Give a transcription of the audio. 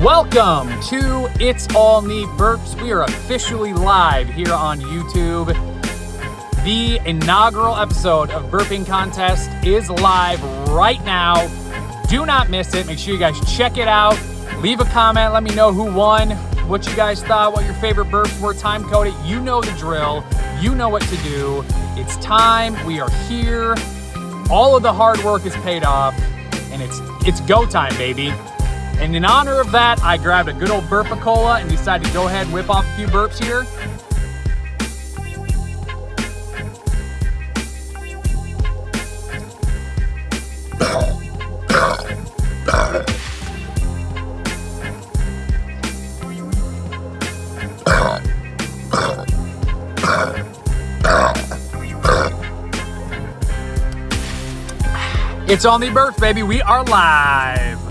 Welcome to It's All Neat Burps. We are officially live here on YouTube. The inaugural episode of Burping Contest is live right now. Do not miss it. Make sure you guys check it out. Leave a comment. Let me know who won, what you guys thought, what your favorite burps were. Time code it. You know the drill. You know what to do. It's time. We are here. All of the hard work is paid off, and it's go time, baby. And in honor of that, I grabbed a good old Burp-A-Cola and decided to go ahead and whip off a few burps here. It's All Neat Burps, baby. We are live.